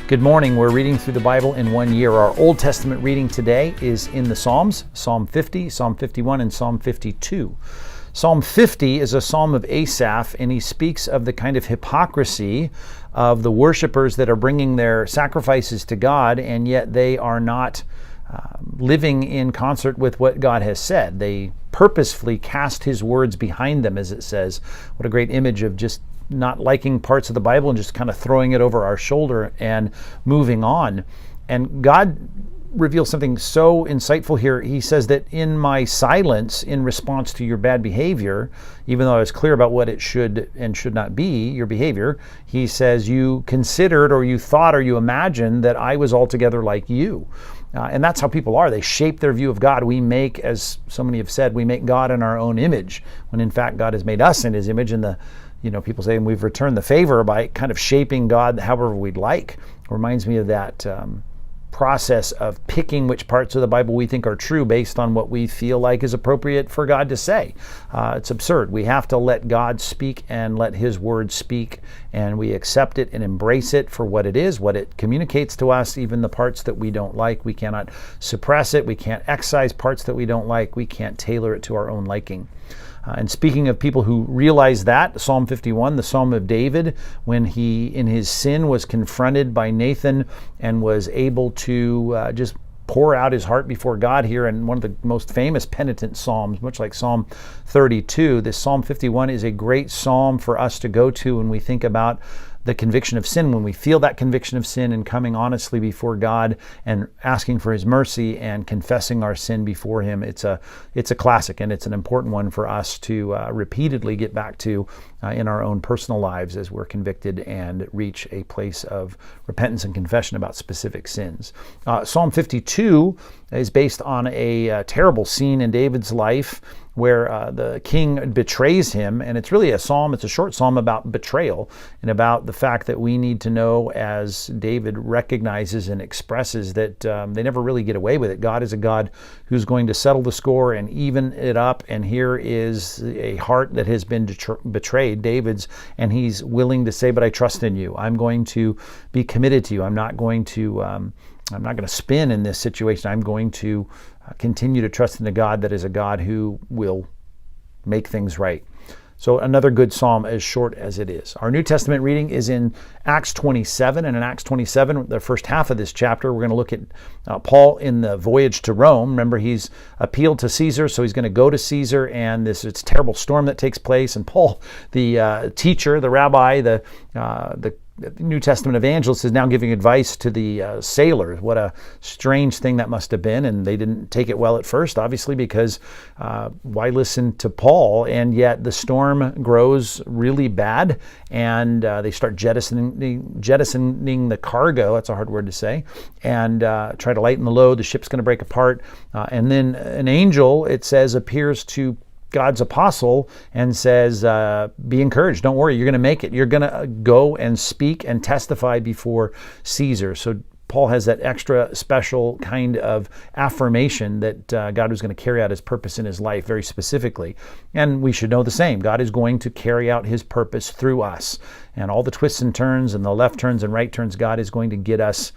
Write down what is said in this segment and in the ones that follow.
Good morning. We're reading through the Bible in 1 year. Our Old Testament reading today is in the Psalms, Psalm 50, Psalm 51, and Psalm 52. Psalm 50 is a psalm of Asaph, and he speaks of the kind of hypocrisy of the worshipers that are bringing their sacrifices to God, and yet they are not living in concert with what God has said. They purposefully cast his words behind them, as it says. What a great image of just not liking parts of the Bible and just kind of throwing it over our shoulder and moving on. And God reveals something so insightful here. He says that in my silence, in response to your bad behavior, even though I was clear about what it should and should not be, your behavior, he says you considered or you thought or you imagined that I was altogether like you. And that's how people are. They shape their view of God. We make, as so many have said, we make God in our own image, when in fact God has made us in his image. And people say, and we've returned the favor by kind of shaping God however we'd like. It reminds me of that process of picking which parts of the Bible we think are true based on what we feel like is appropriate for God to say. It's absurd. We have to let God speak and let his word speak, and we accept it and embrace it for what it is, what it communicates to us, even the parts that we don't like. We cannot suppress it. We can't excise parts that we don't like. We can't tailor it to our own liking. And speaking of people who realize that, Psalm 51, the Psalm of David, when he, in his sin, was confronted by Nathan and was able to just pour out his heart before God here, and one of the most famous penitent psalms, much like Psalm 32, this Psalm 51 is a great psalm for us to go to when we think about the conviction of sin, when we feel that conviction of sin and coming honestly before God and asking for his mercy and confessing our sin before him. It's a classic, and it's an important one for us to repeatedly get back to in our own personal lives as we're convicted and reach a place of repentance and confession about specific sins. Psalm 52 is based on a terrible scene in David's life where the king betrays him, and it's really a psalm, it's a short psalm about betrayal and about the fact that we need to know, as David recognizes and expresses, that they never really get away with it. God is a God who's going to settle the score and even it up, and here is a heart that has been betrayed, David's, and he's willing to say, but I trust in you. I'm going to be committed to you. I'm not going to spin in this situation. I'm going to continue to trust in the God that is a God who will make things right. So another good psalm, as short as it is. Our New Testament reading is in Acts 27, and in Acts 27, the first half of this chapter, we're going to look at Paul in the voyage to Rome. Remember, he's appealed to Caesar, so he's going to go to Caesar, and it's terrible storm that takes place, and Paul, the teacher, the rabbi, the New Testament evangelist, is now giving advice to the sailors. What a strange thing that must have been, and they didn't take it well at first, obviously, because why listen to Paul? And yet the storm grows really bad, and they start jettisoning the cargo, that's a hard word to say, and try to lighten the load. The ship's going to break apart, and then an angel, it says, appears to God's apostle and says, be encouraged, don't worry, you're going to make it. You're going to go and speak and testify before Caesar. So Paul has that extra special kind of affirmation that God was going to carry out his purpose in his life very specifically. And we should know the same. God is going to carry out his purpose through us. And all the twists and turns and the left turns and right turns, God is going to get us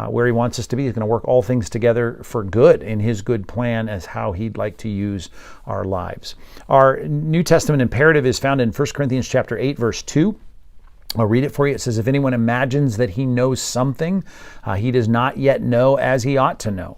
where he wants us to be. He's going to work all things together for good in his good plan as how he'd like to use our lives. Our New Testament imperative is found in 1 Corinthians chapter 8, verse 2. I'll read it for you. It says, if anyone imagines that he knows something, he does not yet know as he ought to know.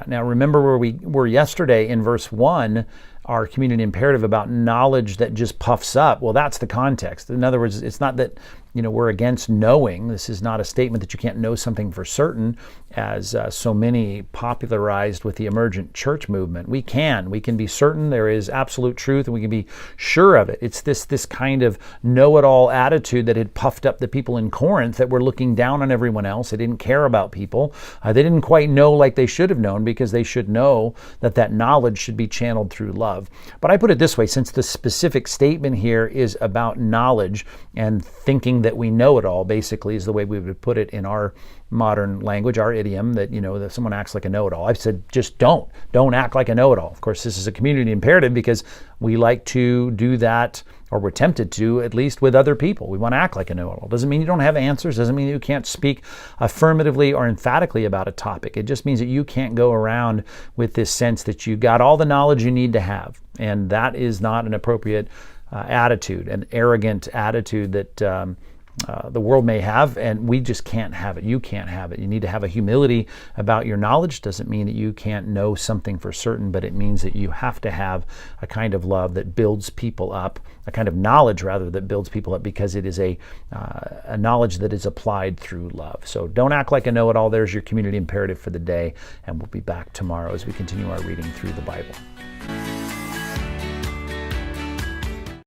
Now, remember where we were yesterday in verse 1, our community imperative about knowledge that just puffs up. Well, that's the context. In other words, it's not that we're against knowing. This is not a statement that you can't know something for certain, as so many popularized with the emergent church movement. We can be certain there is absolute truth, and we can be sure of it. It's this kind of know-it-all attitude that had puffed up the people in Corinth, that were looking down on everyone else. They didn't care about people. They didn't quite know like they should have known, because they should know that knowledge should be channeled through love. But I put it this way, since the specific statement here is about knowledge and thinking that we know it all, basically, is the way we would put it in our modern language, our idiom, that, that someone acts like a know-it-all. I've said, just don't act like a know-it-all. Of course, this is a community imperative because we like to do that, or we're tempted to, at least with other people. We want to act like a know-it-all. Doesn't mean you don't have answers, doesn't mean you can't speak affirmatively or emphatically about a topic. It just means that you can't go around with this sense that you got all the knowledge you need to have. And that is not an appropriate attitude, an arrogant attitude that the world may have, and we just can't have it. You can't have it. You need to have a humility about your knowledge. Doesn't mean that you can't know something for certain, but it means that you have to have a kind of love that builds people up, a kind of knowledge, rather, that builds people up, because it is a knowledge that is applied through love. So don't act like a know-it-all. There's your community imperative for the day, and we'll be back tomorrow as we continue our reading through the Bible.